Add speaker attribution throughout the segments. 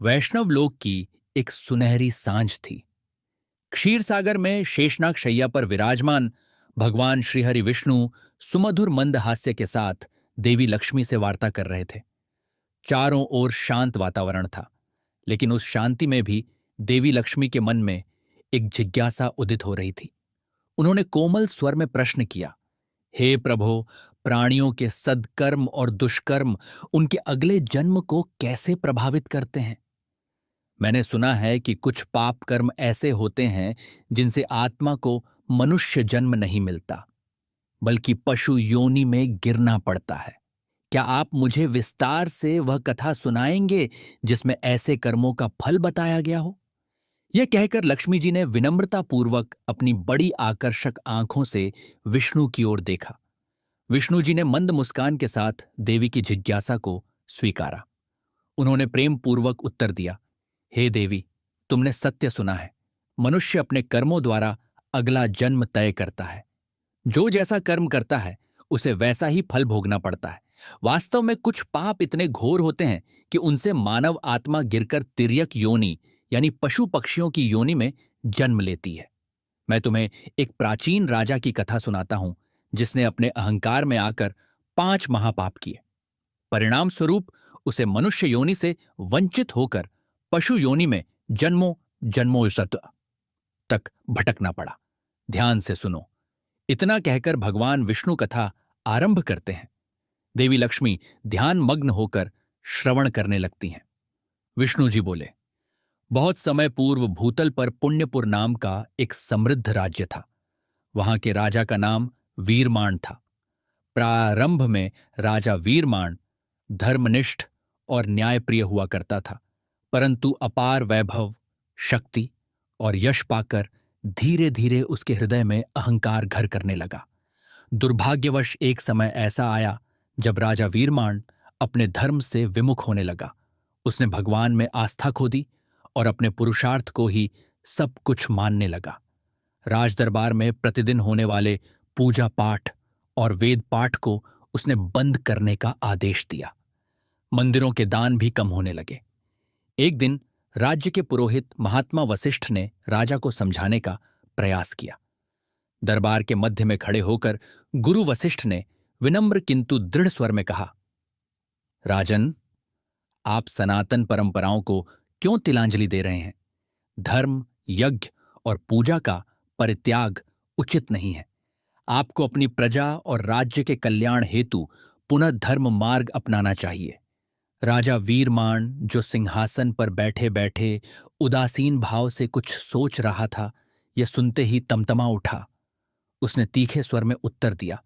Speaker 1: वैष्णव लोक की एक सुनहरी सांझ थी। क्षीर सागर में शेषनाग शैया पर विराजमान भगवान श्रीहरि विष्णु सुमधुर मंद हास्य के साथ देवी लक्ष्मी से वार्ता कर रहे थे। चारों ओर शांत वातावरण था, लेकिन उस शांति में भी देवी लक्ष्मी के मन में एक जिज्ञासा उदित हो रही थी। उन्होंने कोमल स्वर में प्रश्न किया, हे प्रभो, प्राणियों के सद्कर्म और दुष्कर्म उनके अगले जन्म को कैसे प्रभावित करते हैं? मैंने सुना है कि कुछ पाप कर्म ऐसे होते हैं जिनसे आत्मा को मनुष्य जन्म नहीं मिलता, बल्कि पशु योनि में गिरना पड़ता है। क्या आप मुझे विस्तार से वह कथा सुनाएंगे जिसमें ऐसे कर्मों का फल बताया गया हो? यह कहकर लक्ष्मी जी ने विनम्रतापूर्वक अपनी बड़ी आकर्षक आंखों से विष्णु की ओर देखा। विष्णु जी ने मंद मुस्कान के साथ देवी की जिज्ञासा को स्वीकारा। उन्होंने प्रेम पूर्वक उत्तर दिया, हे देवी, तुमने सत्य सुना है। मनुष्य अपने कर्मों द्वारा अगला जन्म तय करता है। जो जैसा कर्म करता है उसे वैसा ही फल भोगना पड़ता है। वास्तव में कुछ पाप इतने घोर होते हैं कि उनसे मानव आत्मा गिरकर तिर्यक योनि यानी पशु पक्षियों की योनि में जन्म लेती है। मैं तुम्हें एक प्राचीन राजा की कथा सुनाता हूं जिसने अपने अहंकार में आकर 5 महापाप किए। परिणाम स्वरूप उसे मनुष्य योनि से वंचित होकर पशु योनि में जन्मों जन्मों तक भटकना पड़ा। ध्यान से सुनो। इतना कहकर भगवान विष्णु कथा आरंभ करते हैं। देवी लक्ष्मी ध्यान मग्न होकर श्रवण करने लगती हैं। विष्णु जी बोले, बहुत समय पूर्व भूतल पर पुण्यपुर नाम का एक समृद्ध राज्य था। वहां के राजा का नाम वीरमाण था। प्रारंभ में राजा वीरमाण धर्मनिष्ठ और न्यायप्रिय हुआ करता था, परंतु अपार वैभव, शक्ति और यश पाकर धीरे धीरे उसके हृदय में अहंकार घर करने लगा। दुर्भाग्यवश एक समय ऐसा आया जब राजा वीरमाण अपने धर्म से विमुख होने लगा। उसने भगवान में आस्था खो दी और अपने पुरुषार्थ को ही सब कुछ मानने लगा। राजदरबार में प्रतिदिन होने वाले पूजा पाठ और वेद पाठ को उसने बंद करने का आदेश दिया। मंदिरों के दान भी कम होने लगे। एक दिन राज्य के पुरोहित महात्मा वशिष्ठ ने राजा को समझाने का प्रयास किया। दरबार के मध्य में खड़े होकर गुरु वशिष्ठ ने विनम्र किंतु दृढ़ स्वर में कहा, राजन, आप सनातन परंपराओं को क्यों तिलांजलि दे रहे हैं? धर्म, यज्ञ और पूजा का परित्याग उचित नहीं है। आपको अपनी प्रजा और राज्य के कल्याण हेतु पुनः धर्म मार्ग अपनाना चाहिए। राजा वीरमाण, जो सिंहासन पर बैठे बैठे उदासीन भाव से कुछ सोच रहा था, यह सुनते ही तमतमा उठा। उसने तीखे स्वर में उत्तर दिया,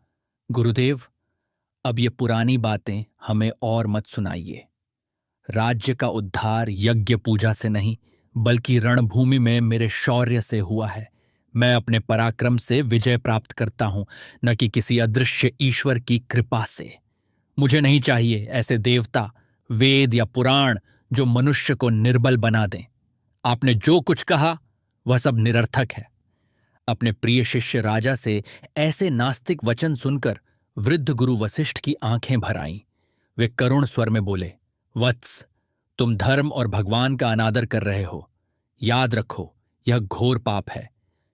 Speaker 1: गुरुदेव, अब ये पुरानी बातें हमें और मत सुनाइए। राज्य का उद्धार यज्ञ पूजा से नहीं, बल्कि रणभूमि में मेरे शौर्य से हुआ है। मैं अपने पराक्रम से विजय प्राप्त करता हूं, न कि किसी अदृश्य ईश्वर की कृपा से। मुझे नहीं चाहिए ऐसे देवता, वेद या पुराण जो मनुष्य को निर्बल बना दें। आपने जो कुछ कहा वह सब निरर्थक है। अपने प्रिय शिष्य राजा से ऐसे नास्तिक वचन सुनकर वृद्ध गुरु वशिष्ठ की आंखें भर आईं। वे करुण स्वर में बोले, वत्स, तुम धर्म और भगवान का अनादर कर रहे हो। याद रखो, यह घोर पाप है।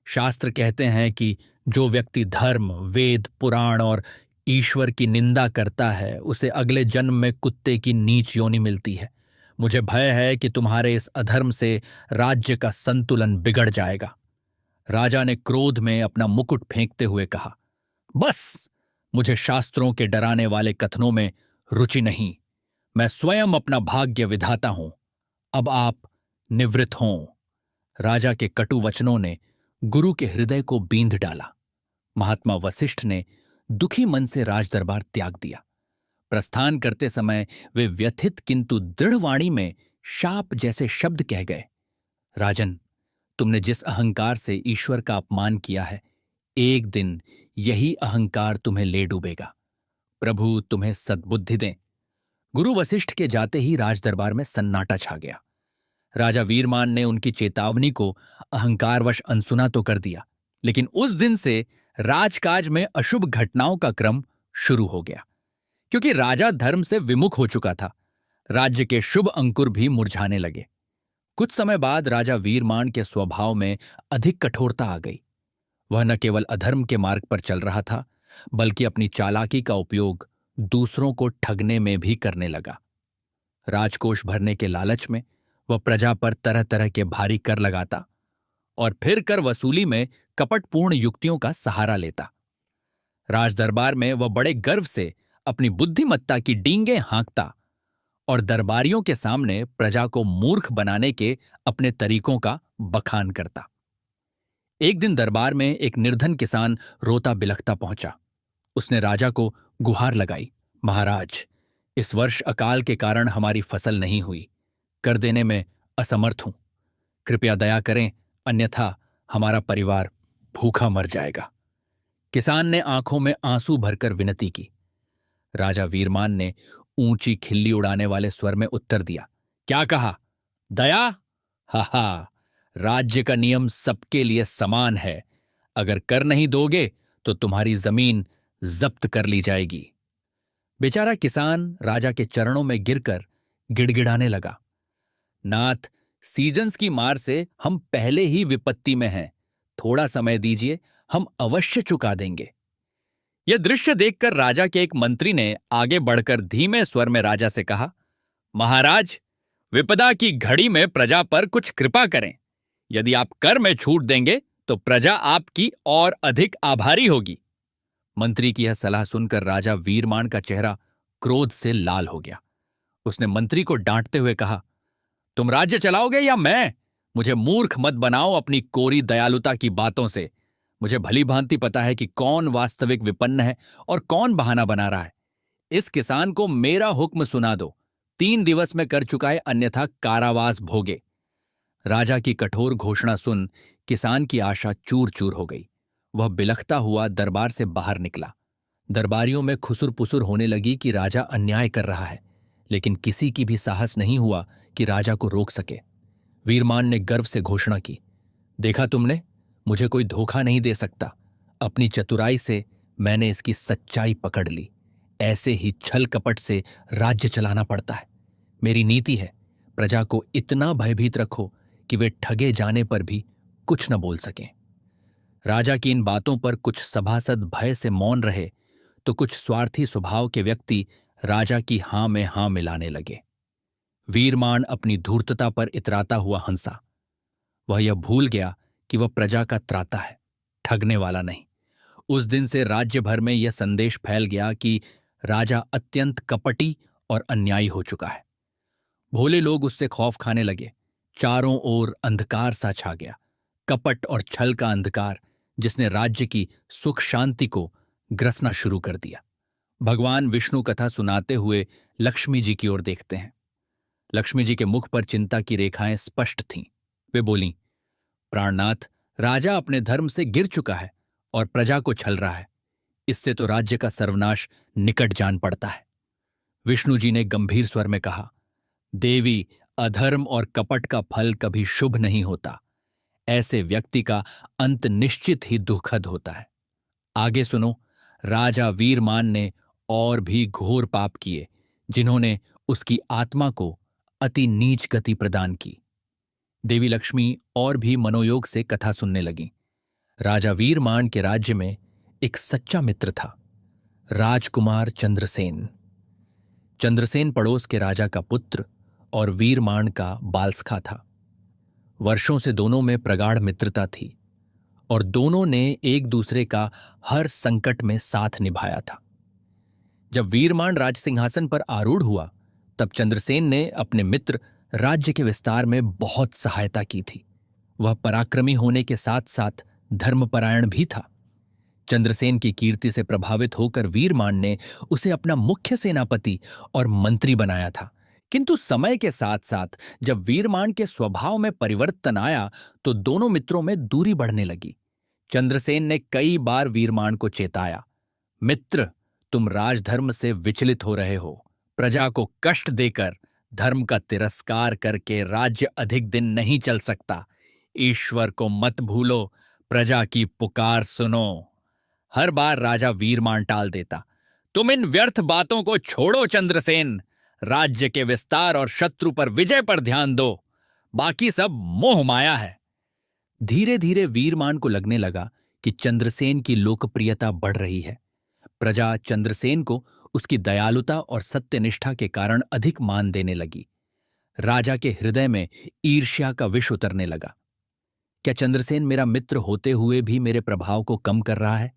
Speaker 1: शास्त्र कहते हैं कि जो व्यक्ति धर्म, वेद, पुराण और ईश्वर की निंदा करता है उसे अगले जन्म में कुत्ते की नीच योनि मिलती है। मुझे भय है कि तुम्हारे इस अधर्म से राज्य का संतुलन बिगड़ जाएगा। राजा ने क्रोध में अपना मुकुट फेंकते हुए कहा, बस, मुझे शास्त्रों के डराने वाले कथनों में रुचि नहीं। मैं स्वयं अपना भाग्य विधाता हूं। अब आप निवृत्त हों। राजा के कटु वचनों ने गुरु के हृदय को बींध डाला। महात्मा वशिष्ठ ने दुखी मन से राजदरबार त्याग दिया। प्रस्थान करते समय वे व्यथित किंतु दृढ़ वाणी में शाप जैसे शब्द कह गए, राजन, तुमने जिस अहंकार से ईश्वर का अपमान किया है, एक दिन यही अहंकार तुम्हें ले डूबेगा। प्रभु तुम्हें सद्बुद्धि दें। गुरु वशिष्ठ के जाते ही राजदरबार में सन्नाटा छा गया। राजा वीरमान ने उनकी चेतावनी को अहंकारवश अनसुना तो कर दिया, लेकिन उस दिन से राजकाज में अशुभ घटनाओं का क्रम शुरू हो गया। क्योंकि राजा धर्म से विमुख हो चुका था, राज्य के शुभ अंकुर भी मुरझाने लगे। कुछ समय बाद राजा वीरमान के स्वभाव में अधिक कठोरता आ गई। वह न केवल अधर्म के मार्ग पर चल रहा था, बल्कि अपनी चालाकी का उपयोग दूसरों को ठगने में भी करने लगा। राजकोष भरने के लालच में वह प्रजा पर तरह तरह के भारी कर लगाता और फिर कर वसूली में कपटपूर्ण युक्तियों का सहारा लेता। राजदरबार में वह बड़े गर्व से अपनी बुद्धिमत्ता की डींगे हाँकता और दरबारियों के सामने प्रजा को मूर्ख बनाने के अपने तरीकों का बखान करता। एक दिन दरबार में एक निर्धन किसान रोता बिलखता पहुंचा। उसने राजा को गुहार लगाई, महाराज, इस वर्ष अकाल के कारण हमारी फसल नहीं हुई, कर देने में असमर्थ हूं। कृपया दया करें, अन्यथा हमारा परिवार भूखा मर जाएगा। किसान ने आंखों में आंसू भरकर विनती की। राजा वीरमान ने ऊंची खिल्ली उड़ाने वाले स्वर में उत्तर दिया, क्या कहा? दया? हा हा, राज्य का नियम सबके लिए समान है। अगर कर नहीं दोगे तो तुम्हारी जमीन जब्त कर ली जाएगी। बेचारा किसान राजा के चरणों में गिरकर गिड़गिड़ाने लगा, नाथ, सीजन्स की मार से हम पहले ही विपत्ति में हैं। थोड़ा समय दीजिए, हम अवश्य चुका देंगे। यह दृश्य देखकर राजा के एक मंत्री ने आगे बढ़कर धीमे स्वर में राजा से कहा, महाराज, विपदा की घड़ी में प्रजा पर कुछ कृपा करें। यदि आप कर में छूट देंगे तो प्रजा आपकी और अधिक आभारी होगी। मंत्री की यह सलाह सुनकर राजा वीरमान का चेहरा क्रोध से लाल हो गया। उसने मंत्री को डांटते हुए कहा, तुम राज्य चलाओगे या मैं? मुझे मूर्ख मत बनाओ अपनी कोरी दयालुता की बातों से। मुझे भली भांति पता है कि कौन वास्तविक विपन्न है और कौन बहाना बना रहा है। इस किसान को मेरा हुक्म सुना दो, 3 दिवस में कर चुकाए, अन्यथा कारावास भोगे। राजा की कठोर घोषणा सुन किसान की आशा चूर चूर हो गई। वह बिलखता हुआ दरबार से बाहर निकला। दरबारियों में खुसुर पुसुर होने लगी कि राजा अन्याय कर रहा है, लेकिन किसी की भी साहस नहीं हुआ कि राजा को रोक सके। वीरमान ने गर्व से घोषणा की, देखा तुमने, मुझे कोई धोखा नहीं दे सकता। अपनी चतुराई से मैंने इसकी सच्चाई पकड़ ली। ऐसे ही छल कपट से राज्य चलाना पड़ता है। मेरी नीति है, प्रजा को इतना भयभीत रखो कि वे ठगे जाने पर भी कुछ न बोल सकें। राजा की इन बातों पर कुछ सभासद भय से मौन रहे तो कुछ स्वार्थी स्वभाव के व्यक्ति राजा की हां में हां मिलाने लगे। वीरमान अपनी धूर्तता पर इतराता हुआ हंसा। वह यह भूल गया कि वह प्रजा का त्राता है, ठगने वाला नहीं। उस दिन से राज्य भर में यह संदेश फैल गया कि राजा अत्यंत कपटी और अन्यायी हो चुका है। भोले लोग उससे खौफ खाने लगे। चारों ओर अंधकार सा छा गया, कपट और छल का अंधकार, जिसने राज्य की सुख शांति को ग्रसना शुरू कर दिया। भगवान विष्णु कथा सुनाते हुए लक्ष्मी जी की ओर देखते हैं। लक्ष्मी जी के मुख पर चिंता की रेखाएं स्पष्ट थीं। वे बोलीं, प्राणनाथ, राजा अपने धर्म से गिर चुका है और प्रजा को छल रहा है। इससे तो राज्य का सर्वनाश निकट जान पड़ता है। विष्णु जी ने गंभीर स्वर में कहा, देवी, अधर्म और कपट का फल कभी शुभ नहीं होता। ऐसे व्यक्ति का अंत निश्चित ही दुखद होता है। आगे सुनो, राजा वीरमान ने और भी घोर पाप किए, जिन्होंने उसकी आत्मा को अति नीच गति प्रदान की। देवी लक्ष्मी और भी मनोयोग से कथा सुनने लगीं। राजा वीरमान के राज्य में एक सच्चा मित्र था, राजकुमार चंद्रसेन। चंद्रसेन पड़ोस के राजा का पुत्र और वीरमान का बालसखा था। वर्षों से दोनों में प्रगाढ़ मित्रता थी और दोनों ने एक दूसरे का हर संकट में साथ निभाया था। जब वीरमान राजसिंहासन पर आरूढ़ हुआ, तब चंद्रसेन ने अपने मित्र राज्य के विस्तार में बहुत सहायता की थी। वह पराक्रमी होने के साथ साथ धर्मपरायण भी था। चंद्रसेन की कीर्ति से प्रभावित होकर वीरमान ने उसे अपना मुख्य सेनापति और मंत्री बनाया था। किंतु समय के साथ साथ जब वीरमान के स्वभाव में परिवर्तन आया तो दोनों मित्रों में दूरी बढ़ने लगी। चंद्रसेन ने कई बार वीरमान को चेताया, मित्र, तुम राजधर्म से विचलित हो रहे हो। प्रजा को कष्ट देकर, धर्म का तिरस्कार करके राज्य अधिक दिन नहीं चल सकता। ईश्वर को मत भूलो, प्रजा की पुकार सुनो। हर बार राजा वीरमान टाल देता, तुम इन व्यर्थ बातों को छोड़ो चंद्रसेन, राज्य के विस्तार और शत्रु पर विजय पर ध्यान दो। बाकी सब मोह माया है। धीरे धीरे वीरमान को लगने लगा कि चंद्रसेन की लोकप्रियता बढ़ रही है। प्रजा चंद्रसेन को उसकी दयालुता और सत्यनिष्ठा के कारण अधिक मान देने लगी। राजा के हृदय में ईर्ष्या का विष उतरने लगा। क्या चंद्रसेन मेरा मित्र होते हुए भी मेरे प्रभाव को कम कर रहा है?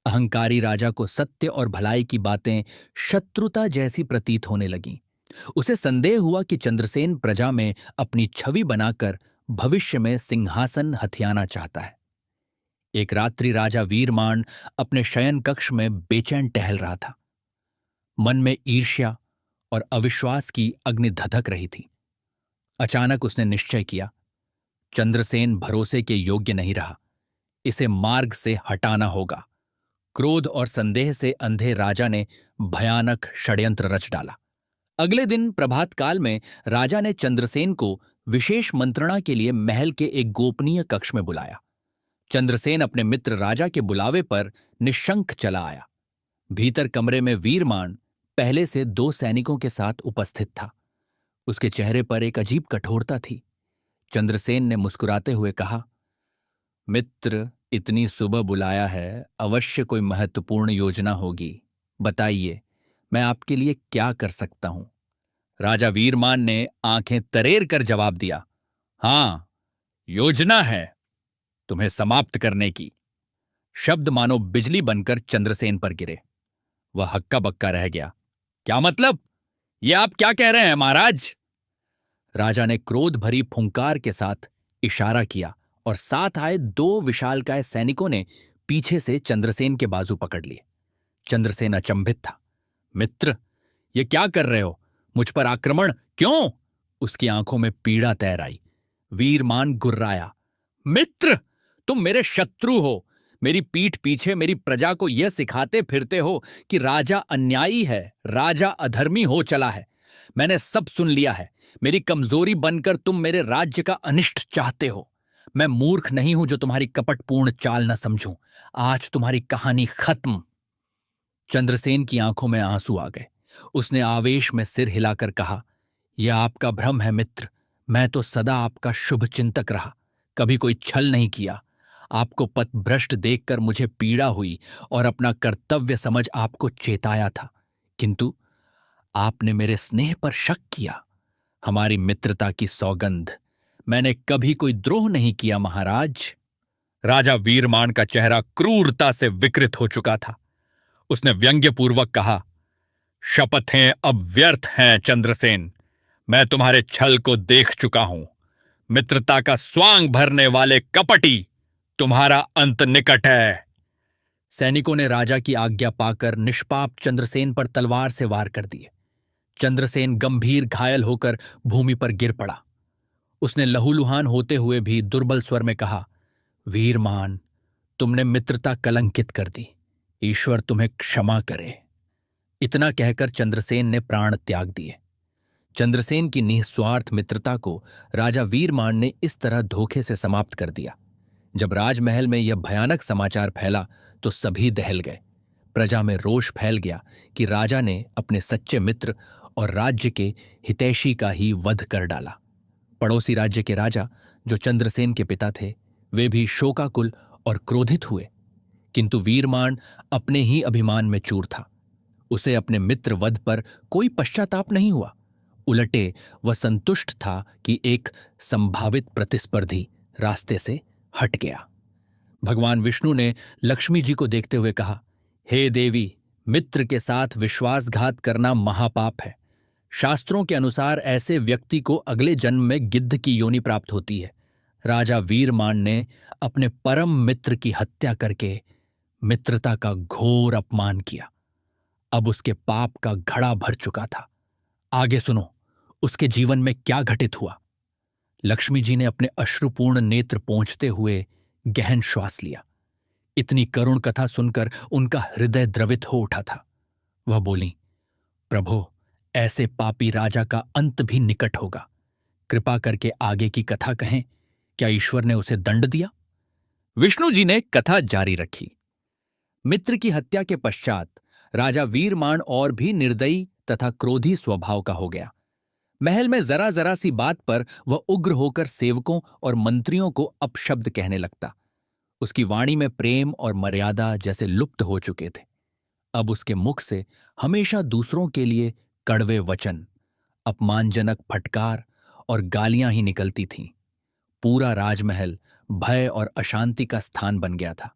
Speaker 1: अहंकारी राजा को सत्य और भलाई की बातें शत्रुता जैसी प्रतीत होने लगीं। उसे संदेह हुआ कि चंद्रसेन प्रजा में अपनी छवि बनाकर भविष्य में सिंहासन हथियाना चाहता है। एक रात्रि राजा वीरमान अपने शयन कक्ष में बेचैन टहल रहा था। मन में ईर्ष्या और अविश्वास की अग्नि धधक रही थी। अचानक उसने निश्चय किया, चंद्रसेन भरोसे के योग्य नहीं रहा, इसे मार्ग से हटाना होगा। क्रोध और संदेह से अंधे राजा ने भयानक षड्यंत्र रच डाला। अगले दिन प्रभात काल में राजा ने चंद्रसेन को विशेष मंत्रणा के लिए महल के एक गोपनीय कक्ष में बुलाया। चंद्रसेन अपने मित्र राजा के बुलावे पर निशंक चला आया। भीतर कमरे में वीरमान पहले से 2 सैनिकों के साथ उपस्थित था। उसके चेहरे पर एक अजीब कठोरता थी। चंद्रसेन ने मुस्कुराते हुए कहा, मित्र, इतनी सुबह बुलाया है, अवश्य कोई महत्वपूर्ण योजना होगी। बताइए, मैं आपके लिए क्या कर सकता हूं? राजा वीरमान ने आंखें तरेर कर जवाब दिया, हां, योजना है तुम्हें समाप्त करने की। शब्द मानो बिजली बनकर चंद्रसेन पर गिरे। वह हक्का बक्का रह गया। क्या मतलब? यह आप क्या कह रहे हैं महाराज? राजा ने क्रोध भरी फुंकार के साथ इशारा किया और साथ आए 2 विशालकाय सैनिकों ने पीछे से चंद्रसेन के बाजू पकड़ लिए। चंद्रसेन अचंभित था। मित्र, ये क्या कर रहे हो? मुझ पर आक्रमण क्यों? उसकी आंखों में पीड़ा तैर आई। वीरमान गुर्राया, मित्र, तुम मेरे शत्रु हो। मेरी पीठ पीछे मेरी प्रजा को यह सिखाते फिरते हो कि राजा अन्यायी है, राजा अधर्मी हो चला है। मैंने सब सुन लिया है। मेरी कमजोरी बनकर तुम मेरे राज्य का अनिष्ट चाहते हो। मैं मूर्ख नहीं हूं जो तुम्हारी कपटपूर्ण चाल न समझूं। आज तुम्हारी कहानी खत्म। चंद्रसेन की आंखों में आंसू आ गए। उसने आवेश में सिर हिलाकर कहा, यह आपका भ्रम है मित्र। मैं तो सदा आपका शुभ चिंतक रहा, कभी कोई छल नहीं किया। आपको पथभ्रष्ट देखकर मुझे पीड़ा हुई और अपना कर्तव्य समझ आपको चेताया था, किंतु आपने मेरे स्नेह पर शक किया। हमारी मित्रता की सौगंध, मैंने कभी कोई द्रोह नहीं किया महाराज। राजा वीरमान का चेहरा क्रूरता से विकृत हो चुका था। उसने व्यंग्यपूर्वक कहा, शपथें अब व्यर्थ हैं चंद्रसेन। मैं तुम्हारे छल को देख चुका हूं। मित्रता का स्वांग भरने वाले कपटी, तुम्हारा अंत निकट है। सैनिकों ने राजा की आज्ञा पाकर निष्पाप चंद्रसेन पर तलवार से वार कर दिए। चंद्रसेन गंभीर घायल होकर भूमि पर गिर पड़ा। उसने लहूलुहान होते हुए भी दुर्बल स्वर में कहा, वीरमान, तुमने मित्रता कलंकित कर दी। ईश्वर तुम्हें क्षमा करे। इतना कहकर चंद्रसेन ने प्राण त्याग दिए। चंद्रसेन की निस्वार्थ मित्रता को राजा वीरमान ने इस तरह धोखे से समाप्त कर दिया। जब राजमहल में यह भयानक समाचार फैला तो सभी दहल गए। प्रजा में रोष फैल गया कि राजा ने अपने सच्चे मित्र और राज्य के हितैषी का ही वध कर डाला। पड़ोसी राज्य के राजा, जो चंद्रसेन के पिता थे, वे भी शोकाकुल और क्रोधित हुए, किंतु वीरमान अपने ही अभिमान में चूर था। उसे अपने मित्र वध पर कोई पश्चाताप नहीं हुआ। उलटे वह संतुष्ट था कि एक संभावित प्रतिस्पर्धी रास्ते से हट गया। भगवान विष्णु ने लक्ष्मी जी को देखते हुए कहा, हे देवी, मित्र के साथ विश्वासघात करना महापाप है। शास्त्रों के अनुसार ऐसे व्यक्ति को अगले जन्म में गिद्ध की योनि प्राप्त होती है। राजा वीरमान ने अपने परम मित्र की हत्या करके मित्रता का घोर अपमान किया। अब उसके पाप का घड़ा भर चुका था। आगे सुनो, उसके जीवन में क्या घटित हुआ। लक्ष्मी जी ने अपने अश्रुपूर्ण नेत्र पोंछते हुए गहन श्वास लिया। इतनी करुण कथा सुनकर उनका हृदय द्रवित हो उठा था। वह बोली, प्रभो, ऐसे पापी राजा का अंत भी निकट होगा। कृपा करके आगे की कथा कहें। क्या ईश्वर ने उसे दंड दिया? विष्णु जी ने कथा जारी रखी। मित्र की हत्या के पश्चात राजा वीरमान और भी निर्दयी तथा क्रोधी स्वभाव का हो गया। महल में जरा जरा सी बात पर वह उग्र होकर सेवकों और मंत्रियों को अपशब्द कहने लगता। उसकी वाणी में प्रेम और मर्यादा जैसे लुप्त हो चुके थे। अब उसके मुख से हमेशा दूसरों के लिए कड़वे वचन, अपमानजनक फटकार और गालियां ही निकलती थीं। पूरा राजमहल भय और अशांति का स्थान बन गया था।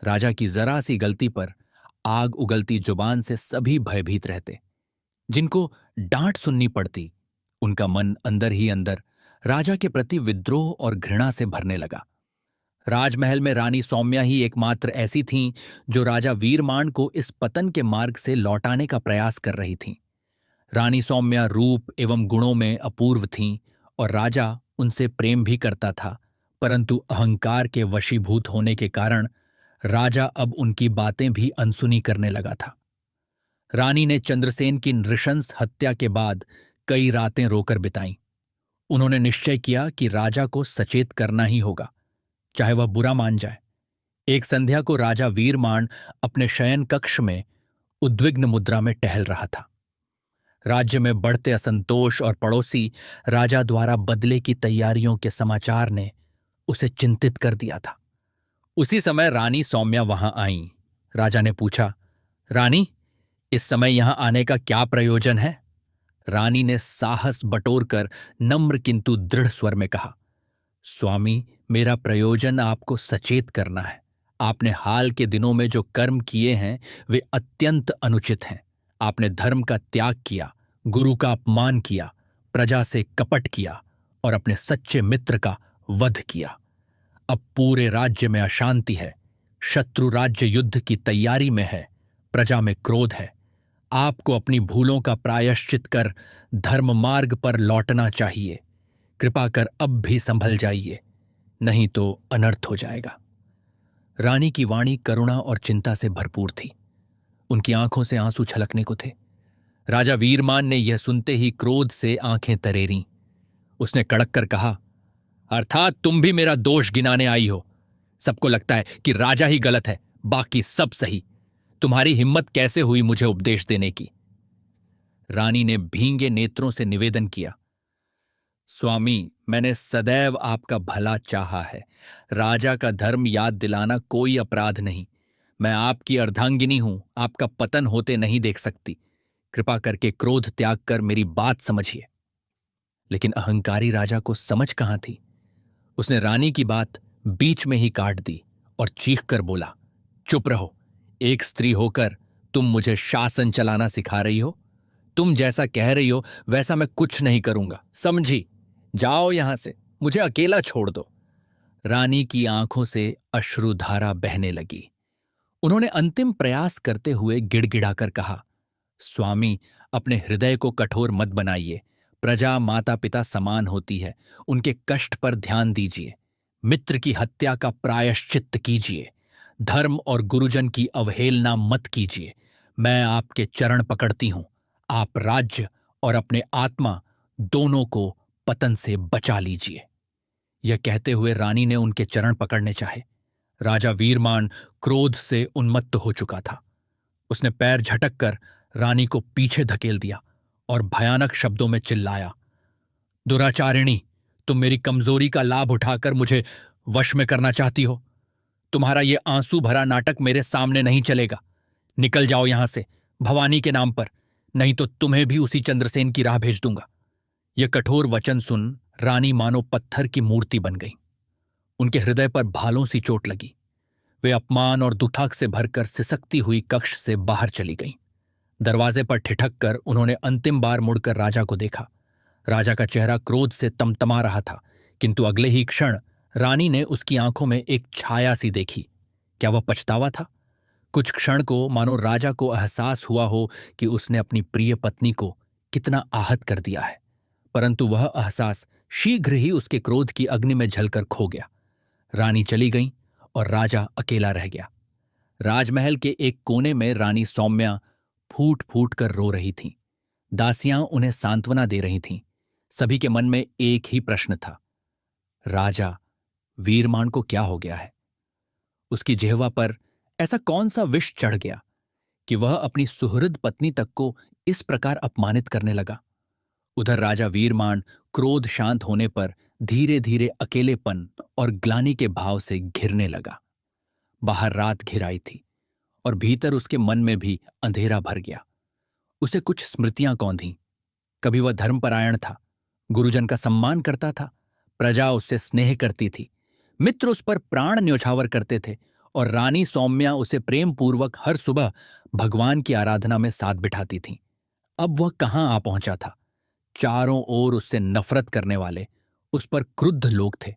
Speaker 1: राजा की जरा सी गलती पर आग उगलती जुबान से सभी भयभीत रहते। जिनको डांट सुननी पड़ती, उनका मन अंदर ही अंदर राजा के प्रति विद्रोह और घृणा से भरने लगा। राजमहल में रानी सौम्या ही एकमात्र ऐसी थीं जो राजा वीरमान को इस पतन के मार्ग से लौटाने का प्रयास कर रही थीं। रानी सौम्या रूप एवं गुणों में अपूर्व थीं और राजा उनसे प्रेम भी करता था, परंतु अहंकार के वशीभूत होने के कारण राजा अब उनकी बातें भी अनसुनी करने लगा था। रानी ने चंद्रसेन की नृशंस हत्या के बाद कई रातें रोकर बिताईं। उन्होंने निश्चय किया कि राजा को सचेत करना ही होगा, चाहे वह बुरा मान जाए। एक संध्या को राजा वीरमान अपने शयन कक्ष में उद्विग्न मुद्रा में टहल रहा था। राज्य में बढ़ते असंतोष और पड़ोसी राजा द्वारा बदले की तैयारियों के समाचार ने उसे चिंतित कर दिया था। उसी समय रानी सौम्या वहां आईं। राजा ने पूछा, रानी, इस समय यहां आने का क्या प्रयोजन है? रानी ने साहस बटोरकर नम्र किंतु दृढ़ स्वर में कहा, स्वामी, मेरा प्रयोजन आपको सचेत करना है। आपने हाल के दिनों में जो कर्म किए हैं वे अत्यंत अनुचित हैं। आपने धर्म का त्याग किया, गुरु का अपमान किया, प्रजा से कपट किया और अपने सच्चे मित्र का वध किया। अब पूरे राज्य में अशांति है। शत्रु राज्य युद्ध की तैयारी में है। प्रजा में क्रोध है। आपको अपनी भूलों का प्रायश्चित कर धर्म मार्ग पर लौटना चाहिए। कृपा कर अब भी संभल जाइए, नहीं तो अनर्थ हो जाएगा। रानी की वाणी करुणा और चिंता से भरपूर थी। उनकी आंखों से आंसू छलकने को थे। राजा वीरमान ने यह सुनते ही क्रोध से आंखें तरेरीं। उसने कड़क कर कहा, अर्थात तुम भी मेरा दोष गिनाने आई हो। सबको लगता है कि राजा ही गलत है, बाकी सब सही। तुम्हारी हिम्मत कैसे हुई मुझे उपदेश देने की? रानी ने भींगे नेत्रों से निवेदन किया, स्वामी, मैंने सदैव आपका भला चाहा है। राजा का धर्म याद दिलाना कोई अपराध नहीं। मैं आपकी अर्धांगिनी हूं, आपका पतन होते नहीं देख सकती। कृपा करके क्रोध त्याग कर मेरी बात समझिए। लेकिन अहंकारी राजा को समझ कहां थी। उसने रानी की बात बीच में ही काट दी और चीख कर बोला, चुप रहो। एक स्त्री होकर तुम मुझे शासन चलाना सिखा रही हो? तुम जैसा कह रही हो वैसा मैं कुछ नहीं करूंगा, समझी? जाओ यहां से, मुझे अकेला छोड़ दो। रानी की आंखों से अश्रुधारा बहने लगी। उन्होंने अंतिम प्रयास करते हुए गिड़गिड़ाकर कहा, स्वामी, अपने हृदय को कठोर मत बनाइए। प्रजा माता पिता समान होती है, उनके कष्ट पर ध्यान दीजिए। मित्र की हत्या का प्रायश्चित्त कीजिए। धर्म और गुरुजन की अवहेलना मत कीजिए। मैं आपके चरण पकड़ती हूं। आप राज्य और अपने आत्मा दोनों को पतन से बचा लीजिए। यह कहते हुए रानी ने उनके चरण पकड़ने चाहे। राजा वीरमान क्रोध से उन्मत्त हो चुका था। उसने पैर झटक कर रानी को पीछे धकेल दिया और भयानक शब्दों में चिल्लाया, दुराचारिणी, तुम मेरी कमजोरी का लाभ उठाकर मुझे वश में करना चाहती हो। तुम्हारा ये आंसू भरा नाटक मेरे सामने नहीं चलेगा। निकल जाओ यहां से, भवानी के नाम पर, नहीं तो तुम्हें भी उसी चंद्रसेन की राह भेज दूंगा। यह कठोर वचन सुन रानी मानो पत्थर की मूर्ति बन गई। उनके हृदय पर भालों सी चोट लगी। वे अपमान और दुथक से भरकर सिसकती हुई कक्ष से बाहर चली गईं। दरवाजे पर ठिठक कर उन्होंने अंतिम बार मुड़कर राजा को देखा। राजा का चेहरा क्रोध से तमतमा रहा था, किंतु अगले ही क्षण रानी ने उसकी आंखों में एक छाया सी देखी। क्या वह पछतावा था? कुछ क्षण को मानो राजा को एहसास हुआ हो कि उसने अपनी प्रिय पत्नी को कितना आहत कर दिया है, परंतु वह एहसास शीघ्र ही उसके क्रोध की अग्नि में जलकर खो गया। रानी चली गई और राजा अकेला रह गया। राजमहल के एक कोने में रानी सौम्या फूट फूट कर रो रही थीं। दासियां उन्हें सांत्वना दे रही थीं। सभी के मन में एक ही प्रश्न था, राजा वीरमान को क्या हो गया है? उसकी जिह्वा पर ऐसा कौन सा विष चढ़ गया कि वह अपनी सुहृद पत्नी तक को इस प्रकार अपमानित करने लगा? उधर राजा वीरमान क्रोध शांत होने पर धीरे धीरे अकेलेपन और ग्लानि के भाव से घिरने लगा। बाहर रात घिराई थी और भीतर उसके मन में भी अंधेरा भर गया। उसे कुछ स्मृतियां कौंधीं। कभी वह धर्मपरायण था, गुरुजन का सम्मान करता था, प्रजा उससे स्नेह करती थी, मित्र उस पर प्राण न्यौछावर करते थे और रानी सौम्या उसे प्रेम पूर्वक हर सुबह भगवान की आराधना में साथ बिठाती थीं। अब वह कहाँ आ पहुंचा था। चारों ओर उससे नफरत करने वाले, उस पर क्रुद्ध लोग थे।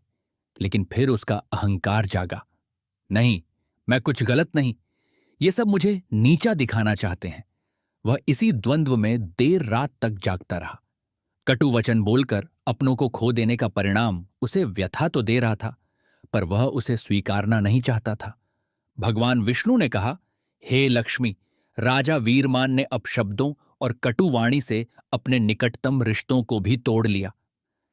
Speaker 1: लेकिन फिर उसका अहंकार जागा। नहीं, मैं कुछ गलत नहीं, ये सब मुझे नीचा दिखाना चाहते हैं। वह इसी द्वंद्व में देर रात तक जागता रहा। कटु वचन बोलकर अपनों को खो देने का परिणाम उसे व्यथा तो दे रहा था, पर वह उसे स्वीकारना नहीं चाहता था। भगवान विष्णु ने कहा, हे लक्ष्मी, राजा वीरमान ने अपशब्दों और कटुवाणी से अपने निकटतम रिश्तों को भी तोड़ लिया।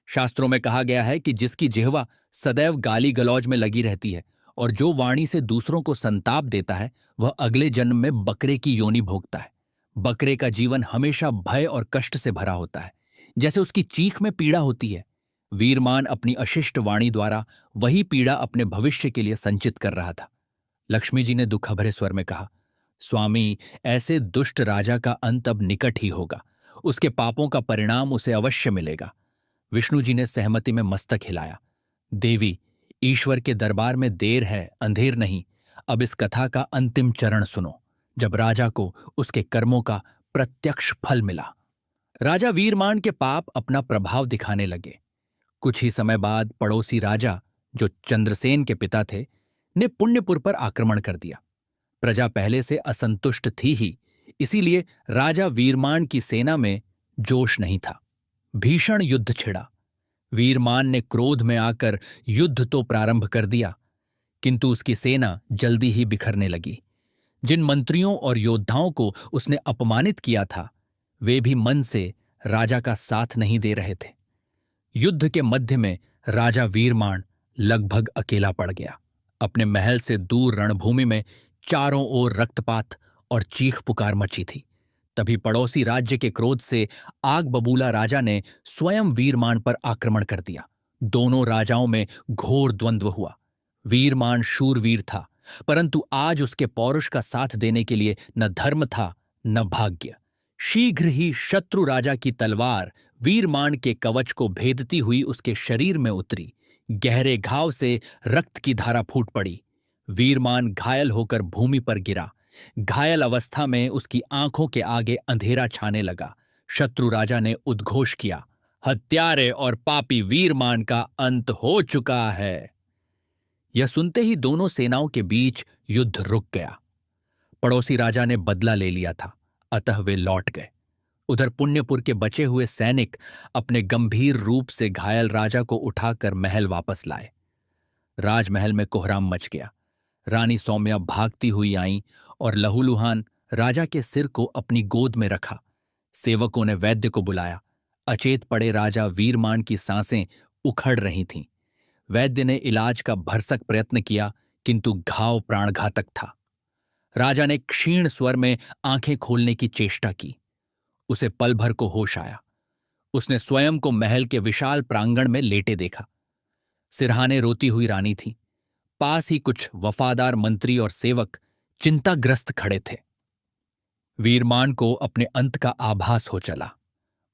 Speaker 1: शास्त्रों में कहा गया है कि जिसकी जिह्वा सदैव गाली गलौज में लगी रहती है और जो वाणी से दूसरों को संताप देता है, वह अगले जन्म में बकरे की योनि भोगता है। बकरे का जीवन हमेशा भय और कष्ट से भरा होता है, जैसे उसकी चीख में पीड़ा होती है। वीरमान अपनी अशिष्ट वाणी द्वारा वही पीड़ा अपने भविष्य के लिए संचित कर रहा था। लक्ष्मी जी ने दुख भरे स्वर में कहा, स्वामी, ऐसे दुष्ट राजा का अंत अब निकट ही होगा। उसके पापों का परिणाम उसे अवश्य मिलेगा। विष्णु जी ने सहमति में मस्तक हिलाया। देवी, ईश्वर के दरबार में देर है, अंधेर नहीं। अब इस कथा का अंतिम चरण सुनो, जब राजा को उसके कर्मों का प्रत्यक्ष फल मिला। राजा वीरमान के पाप अपना प्रभाव दिखाने लगे। कुछ ही समय बाद पड़ोसी राजा, जो चंद्रसेन के पिता थे, ने पुण्यपुर पर आक्रमण कर दिया। प्रजा पहले से असंतुष्ट थी ही, इसीलिए राजा वीरमान की सेना में जोश नहीं था। भीषण युद्ध छिड़ा। वीरमान ने क्रोध में आकर युद्ध तो प्रारंभ कर दिया, किंतु उसकी सेना जल्दी ही बिखरने लगी। जिन मंत्रियों और योद्धाओं को उसने अपमानित किया था, वे भी मन से राजा का साथ नहीं दे रहे थे। युद्ध के मध्य में राजा वीरमान लगभग अकेला पड़ गया। अपने महल से दूर रणभूमि में चारों ओर रक्तपात और चीख पुकार मची थी। तभी पड़ोसी राज्य के क्रोध से आग बबूला राजा ने स्वयं वीरमान पर आक्रमण कर दिया। दोनों राजाओं में घोर द्वंद्व हुआ। वीरमान शूरवीर था, परंतु आज उसके पौरुष का साथ देने के लिए न धर्म था न भाग्य। शीघ्र ही शत्रु राजा की तलवार वीरमान के कवच को भेदती हुई उसके शरीर में उतरी। गहरे घाव से रक्त की धारा फूट पड़ी। वीरमान घायल होकर भूमि पर गिरा। घायल अवस्था में उसकी आंखों के आगे अंधेरा छाने लगा। शत्रु राजा ने उद्घोष किया, हत्यारे और पापी वीरमान का अंत हो चुका है। यह सुनते ही दोनों सेनाओं के बीच युद्ध रुक गया। पड़ोसी राजा ने बदला ले लिया था, अतः वे लौट गए। उधर पुण्यपुर के बचे हुए सैनिक अपने गंभीर रूप से घायल राजा को उठाकर महल वापस लाए। राजमहल में कोहराम मच गया। रानी सौम्या भागती हुई आईं और लहूलुहान राजा के सिर को अपनी गोद में रखा। सेवकों ने वैद्य को बुलाया। अचेत पड़े राजा वीरमान की सांसें उखड़ रही थीं। वैद्य ने इलाज का भरसक प्रयत्न किया, किंतु घाव प्राणघातक था। राजा ने क्षीण स्वर में आंखें खोलने की चेष्टा की। उसे पल भर को होश आया। उसने स्वयं को महल के विशाल प्रांगण में लेटे देखा। सिरहाने रोती हुई रानी थी। पास ही कुछ वफादार मंत्री और सेवक चिंताग्रस्त खड़े थे। वीरमान को अपने अंत का आभास हो चला।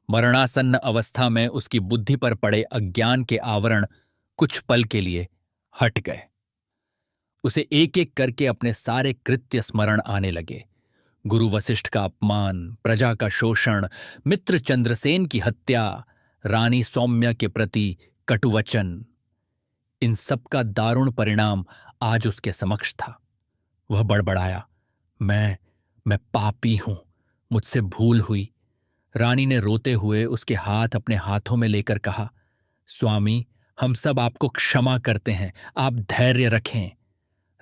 Speaker 1: मरणासन्न अवस्था में उसकी बुद्धि पर पड़े अज्ञान के आवरण कुछ पल के लिए हट गए। उसे एक एक करके अपने सारे कृत्य स्मरण आने लगे। गुरु वशिष्ठ का अपमान, प्रजा का शोषण, मित्र चंद्रसेन की हत्या, रानी सौम्या के प्रति कटुवचन, इन सब का दारुण परिणाम आज उसके समक्ष था। वह बड़बड़ाया, मैं पापी हूं, मुझसे भूल हुई। रानी ने रोते हुए उसके हाथ अपने हाथों में लेकर कहा, स्वामी, हम सब आपको क्षमा करते हैं, आप धैर्य रखें।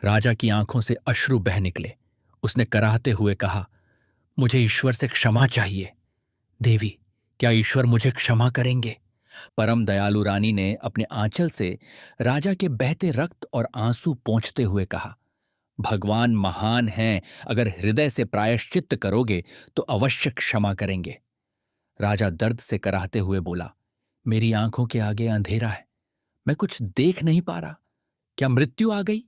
Speaker 1: राजा की आंखों से अश्रु बह निकले। उसने कराहते हुए कहा, मुझे ईश्वर से क्षमा चाहिए। देवी, क्या ईश्वर मुझे क्षमा करेंगे? परम दयालु रानी ने अपने आंचल से राजा के बहते रक्त और आंसू पोंछते हुए कहा, भगवान महान हैं, अगर हृदय से प्रायश्चित्त करोगे तो अवश्य क्षमा करेंगे। राजा दर्द से कराहते हुए बोला, मेरी आंखों के आगे अंधेरा है, मैं कुछ देख नहीं पा रहा। क्या मृत्यु आ गई?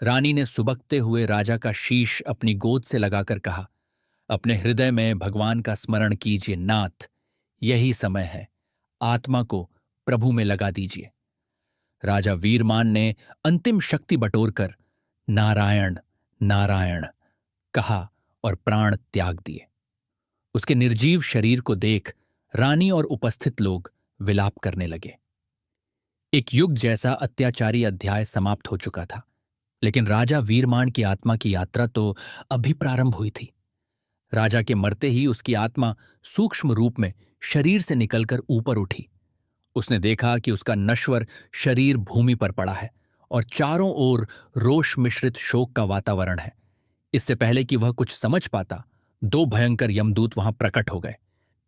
Speaker 1: रानी ने सुबकते हुए राजा का शीश अपनी गोद से लगाकर कहा, अपने हृदय में भगवान का स्मरण कीजिए नाथ, यही समय है, आत्मा को प्रभु में लगा दीजिए। राजा वीरमान ने अंतिम शक्ति बटोरकर नारायण नारायण कहा और प्राण त्याग दिए। उसके निर्जीव शरीर को देख रानी और उपस्थित लोग विलाप करने लगे। एक युग जैसा अत्याचारी अध्याय समाप्त हो चुका था, लेकिन राजा वीरमान की आत्मा की यात्रा तो अभी प्रारंभ हुई थी। राजा के मरते ही उसकी आत्मा सूक्ष्म रूप में शरीर से निकलकर ऊपर उठी। उसने देखा कि उसका नश्वर शरीर भूमि पर पड़ा है और चारों ओर रोष मिश्रित शोक का वातावरण है। इससे पहले कि वह कुछ समझ पाता, दो भयंकर यमदूत वहां प्रकट हो गए।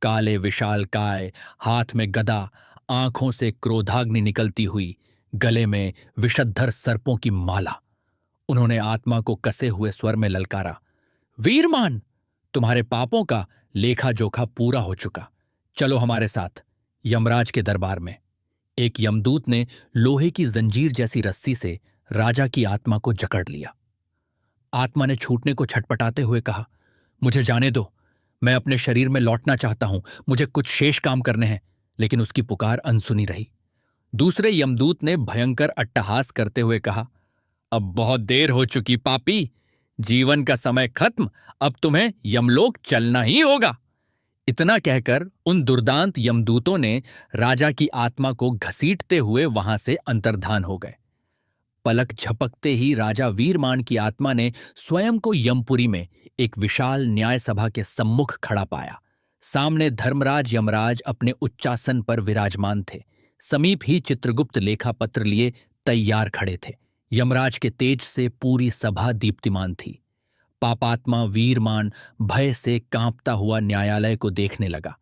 Speaker 1: काले विशाल काय, हाथ में गदा, आंखों से क्रोधाग्नि निकलती हुई, गले में विषधर सर्पों की माला। उन्होंने आत्मा को कसे हुए स्वर में ललकारा, वीरमान, तुम्हारे पापों का लेखा जोखा पूरा हो चुका, चलो हमारे साथ यमराज के दरबार में। एक यमदूत ने लोहे की जंजीर जैसी रस्सी से राजा की आत्मा को जकड़ लिया। आत्मा ने छूटने को छटपटाते हुए कहा, मुझे जाने दो, मैं अपने शरीर में लौटना चाहता हूं, मुझे कुछ शेष काम करने हैं। लेकिन उसकी पुकार अनसुनी रही। दूसरे यमदूत ने भयंकर अट्टहास करते हुए कहा, अब बहुत देर हो चुकी पापी, जीवन का समय खत्म, अब तुम्हें यमलोक चलना ही होगा। इतना कहकर उन दुर्दांत यमदूतों ने राजा की आत्मा को घसीटते हुए वहां से अंतर्धान हो गए। पलक झपकते ही राजा वीरमान की आत्मा ने स्वयं को यमपुरी में एक विशाल न्याय सभा के सम्मुख खड़ा पाया। सामने धर्मराज यमराज अपने उच्चासन पर विराजमान थे। समीप ही चित्रगुप्त लेखा पत्र लिए तैयार खड़े थे। यमराज के तेज से पूरी सभा दीप्तिमान थी। पापात्मा वीरमान भय से कांपता हुआ न्यायालय को देखने लगा।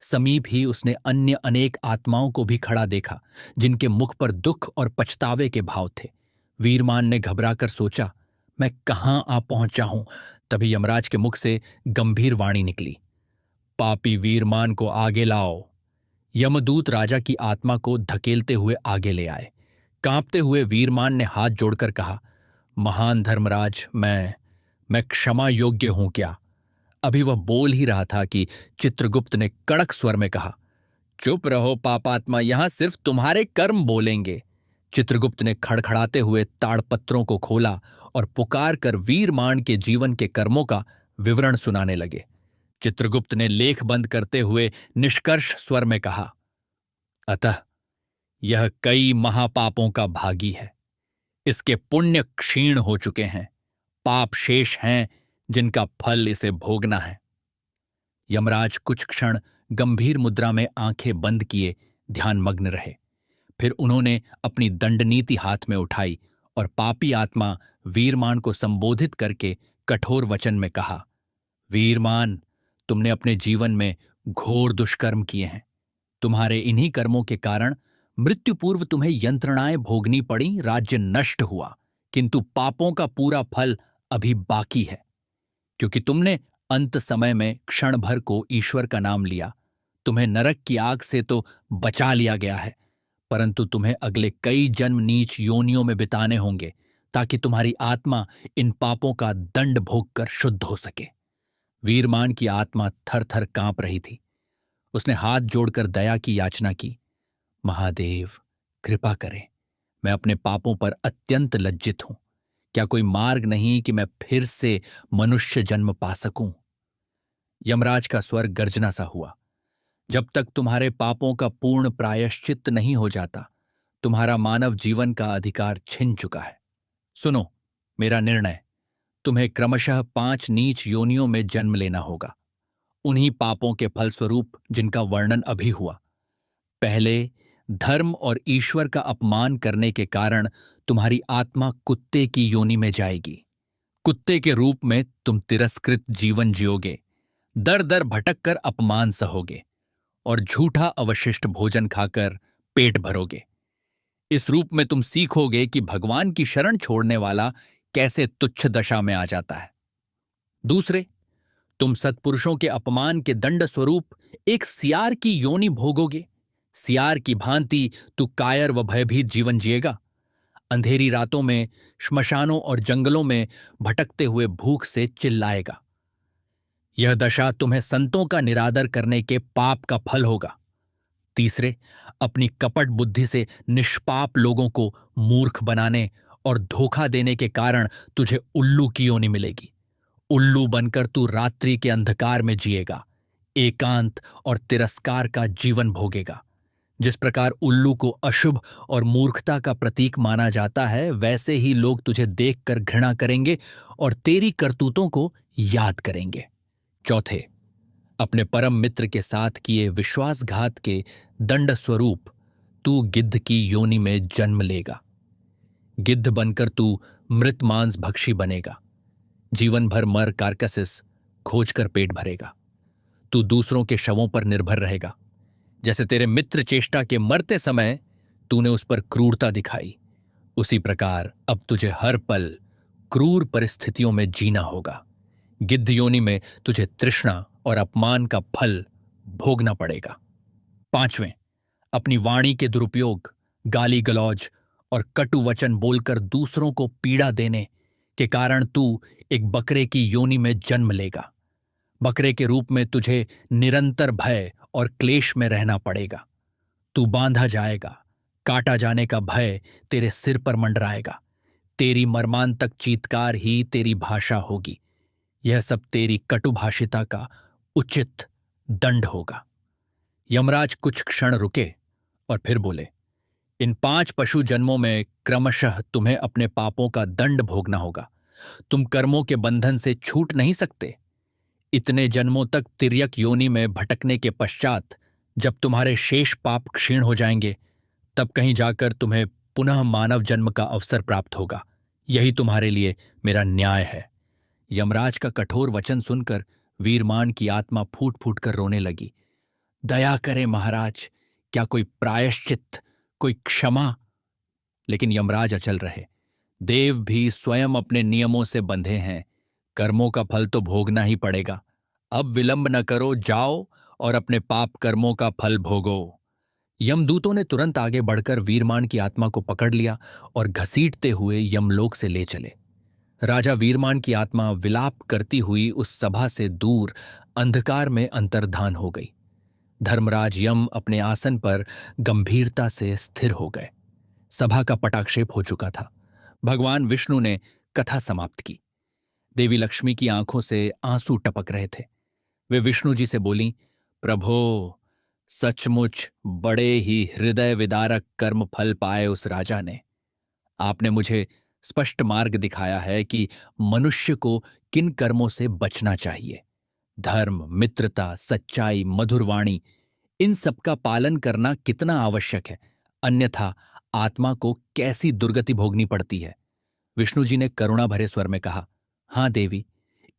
Speaker 1: समीप ही उसने अन्य अनेक आत्माओं को भी खड़ा देखा, जिनके मुख पर दुख और पछतावे के भाव थे। वीरमान ने घबराकर सोचा, मैं कहां आ पहुंचा हूं। तभी यमराज के मुख से गंभीर वाणी निकली, पापी वीरमान को आगे लाओ। यमदूत राजा की आत्मा को धकेलते हुए आगे ले आए। कांपते हुए वीरमान ने हाथ जोड़कर कहा, महान धर्मराज, मैं क्षमा योग्य हूं क्या? अभी वह बोल ही रहा था कि चित्रगुप्त ने कड़क स्वर में कहा, चुप रहो पापात्मा, यहां सिर्फ तुम्हारे कर्म बोलेंगे। चित्रगुप्त ने खड़खड़ाते हुए ताड़पत्रों को खोला और पुकार कर वीरमान के जीवन के कर्मों का विवरण सुनाने लगे। चित्रगुप्त ने लेख बंद करते हुए निष्कर्ष स्वर में कहा, अतः यह कई महापापों का भागी है। इसके पुण्य क्षीण हो चुके हैं, पाप शेष हैं जिनका फल इसे भोगना है। यमराज कुछ क्षण गंभीर मुद्रा में आंखें बंद किए ध्यानमग्न रहे। फिर उन्होंने अपनी दंडनीति हाथ में उठाई और पापी आत्मा वीरमान को संबोधित करके कठोर वचन में कहा, वीरमान, तुमने अपने जीवन में घोर दुष्कर्म किए हैं। तुम्हारे इन्हीं कर्मों के कारण मृत्यु पूर्व तुम्हें यंत्रणाएं भोगनी पड़ी, राज्य नष्ट हुआ, किंतु पापों का पूरा फल अभी बाकी है। क्योंकि तुमने अंत समय में क्षण भर को ईश्वर का नाम लिया, तुम्हें नरक की आग से तो बचा लिया गया है, परंतु तुम्हें अगले कई जन्म नीच योनियों में बिताने होंगे, ताकि तुम्हारी आत्मा इन पापों का दंड भोगकर शुद्ध हो सके। वीरमान की आत्मा थर थर कांप रही थी। उसने हाथ जोड़कर दया की याचना की, महादेव, कृपा करें, मैं अपने पापों पर अत्यंत लज्जित हूं। क्या कोई मार्ग नहीं कि मैं फिर से मनुष्य जन्म पा सकूं? यमराज का स्वर गर्जना सा हुआ, जब तक तुम्हारे पापों का पूर्ण प्रायश्चित नहीं हो जाता, तुम्हारा मानव जीवन का अधिकार छिन चुका है। सुनो मेरा निर्णय, तुम्हें क्रमशः 5 नीच योनियों में जन्म लेना होगा, उन्हीं पापों के फलस्वरूप जिनका वर्णन अभी हुआ। पहले धर्म और ईश्वर का अपमान करने के कारण तुम्हारी आत्मा कुत्ते की योनि में जाएगी। कुत्ते के रूप में तुम तिरस्कृत जीवन जियोगे, दर दर भटक कर अपमान सहोगे और झूठा अवशिष्ट भोजन खाकर पेट भरोगे। इस रूप में तुम सीखोगे कि भगवान की शरण छोड़ने वाला कैसे तुच्छ दशा में आ जाता है। दूसरे, तुम सत्पुरुषों के अपमान के दंड स्वरूप एक सियार की योनि भोगोगे। सियार की भांति तू कायर व भयभीत जीवन जिएगा। अंधेरी रातों में श्मशानों और जंगलों में भटकते हुए भूख से चिल्लाएगा। यह दशा तुम्हें संतों का निरादर करने के पाप का फल होगा। तीसरे, अपनी कपट बुद्धि से निष्पाप लोगों को मूर्ख बनाने और धोखा देने के कारण तुझे उल्लू की योनि मिलेगी। उल्लू बनकर तू रात्रि के अंधकार में जिएगा, एकांत और तिरस्कार का जीवन भोगेगा। जिस प्रकार उल्लू को अशुभ और मूर्खता का प्रतीक माना जाता है, वैसे ही लोग तुझे देखकर घृणा करेंगे और तेरी करतूतों को याद करेंगे। चौथे, अपने परम मित्र के साथ किए विश्वासघात के दंड स्वरूप तू गिद्ध की योनि में जन्म लेगा। गिद्ध बनकर तू मृत मांस भक्षी बनेगा। जीवन भर मर कार्कसिस खोजकर पेट भरेगा। तू दूसरों के शवों पर निर्भर रहेगा। जैसे तेरे मित्र चेष्टा के मरते समय तूने उस पर क्रूरता दिखाई, उसी प्रकार अब तुझे हर पल क्रूर परिस्थितियों में जीना होगा। गिद्ध योनि में तुझे तृष्णा और अपमान का फल भोगना पड़ेगा। पांचवें, अपनी वाणी के दुरुपयोग, गाली गलौज और कटु वचन बोलकर दूसरों को पीड़ा देने के कारण तू एक बकरे की योनि में जन्म लेगा। बकरे के रूप में तुझे निरंतर भय और क्लेश में रहना पड़ेगा। तू बांधा जाएगा, काटा जाने का भय तेरे सिर पर मंडराएगा। तेरी मर्मांतक चीत्कार ही तेरी भाषा होगी। यह सब तेरी कटुभाषिता का उचित दंड होगा। यमराज कुछ क्षण रुके और फिर बोले, इन 5 पशु जन्मों में क्रमशः तुम्हें अपने पापों का दंड भोगना होगा। तुम कर्मों के बंधन से छूट नहीं सकते। इतने जन्मों तक तिर्यक योनि में भटकने के पश्चात जब तुम्हारे शेष पाप क्षीण हो जाएंगे, तब कहीं जाकर तुम्हें पुनः मानव जन्म का अवसर प्राप्त होगा। यही तुम्हारे लिए मेरा न्याय है। यमराज का कठोर वचन सुनकर वीरमान की आत्मा फूट फूट कर रोने लगी। दया करें महाराज, क्या कोई प्रायश्चित, कोई क्षमा? लेकिन यमराज अचल रहे। देव भी स्वयं अपने नियमों से बंधे हैं। कर्मों का फल तो भोगना ही पड़ेगा। अब विलंब न करो, जाओ और अपने पाप कर्मों का फल भोगो। यमदूतों ने तुरंत आगे बढ़कर वीरमान की आत्मा को पकड़ लिया और घसीटते हुए यमलोक से ले चले। राजा वीरमान की आत्मा विलाप करती हुई उस सभा से दूर अंधकार में अंतर्धान हो गई। धर्मराज यम अपने आसन पर गंभीरता से स्थिर हो गए। सभा का पटाक्षेप हो चुका था। भगवान विष्णु ने कथा समाप्त की। देवी लक्ष्मी की आंखों से आंसू टपक रहे थे। वे विष्णु जी से बोलीं, प्रभो, सचमुच बड़े ही हृदय विदारक कर्म फल पाए उस राजा ने। आपने मुझे स्पष्ट मार्ग दिखाया है कि मनुष्य को किन कर्मों से बचना चाहिए। धर्म, मित्रता, सच्चाई, मधुर वाणी, इन सबका पालन करना कितना आवश्यक है, अन्यथा आत्मा को कैसी दुर्गति भोगनी पड़ती है। विष्णु जी ने करुणा भरे स्वर में कहा, हाँ देवी,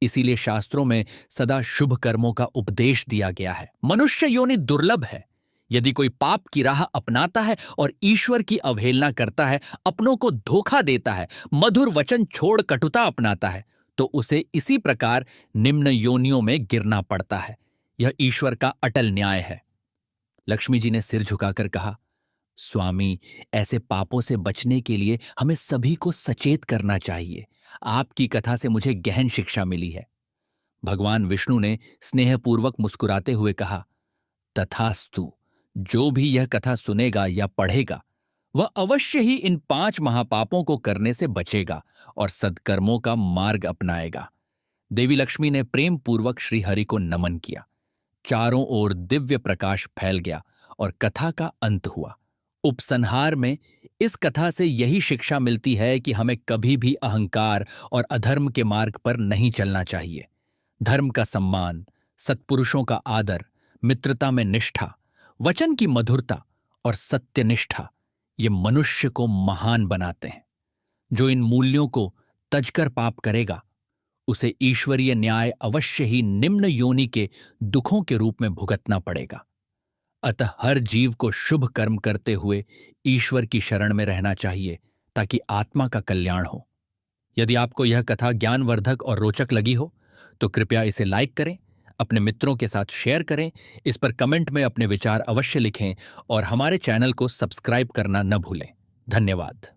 Speaker 1: इसीलिए शास्त्रों में सदा शुभ कर्मों का उपदेश दिया गया है। मनुष्य योनि दुर्लभ है। यदि कोई पाप की राह अपनाता है और ईश्वर की अवहेलना करता है, अपनों को धोखा देता है, मधुर वचन छोड़ कटुता अपनाता है, तो उसे इसी प्रकार निम्न योनियों में गिरना पड़ता है। यह ईश्वर का अटल न्याय है। लक्ष्मी जी ने सिर झुकाकर कहा, स्वामी, ऐसे पापों से बचने के लिए हमें सभी को सचेत करना चाहिए। आपकी कथा से मुझे गहन शिक्षा मिली है। भगवान विष्णु ने स्नेहपूर्वक मुस्कुराते हुए कहा, तथास्तु। जो भी यह कथा सुनेगा या पढ़ेगा, वह अवश्य ही इन 5 महापापों को करने से बचेगा और सत्कर्मों का मार्ग अपनाएगा। देवी लक्ष्मी ने प्रेम पूर्वक श्रीहरि को नमन किया। चारों ओर दिव्य प्रकाश फैल गया और कथा का अंत हुआ। उपसंहार में इस कथा से यही शिक्षा मिलती है कि हमें कभी भी अहंकार और अधर्म के मार्ग पर नहीं चलना चाहिए। धर्म का सम्मान, सत्पुरुषों का आदर, मित्रता में निष्ठा, वचन की मधुरता और सत्यनिष्ठा, ये मनुष्य को महान बनाते हैं। जो इन मूल्यों को तजकर पाप करेगा, उसे ईश्वरीय न्याय अवश्य ही निम्न योनि के दुखों के रूप में भुगतना पड़ेगा। अतः हर जीव को शुभ कर्म करते हुए ईश्वर की शरण में रहना चाहिए, ताकि आत्मा का कल्याण हो। यदि आपको यह कथा ज्ञानवर्धक और रोचक लगी हो, तो कृपया इसे लाइक करें, अपने मित्रों के साथ शेयर करें, इस पर कमेंट में अपने विचार अवश्य लिखें और हमारे चैनल को सब्सक्राइब करना न भूलें। धन्यवाद।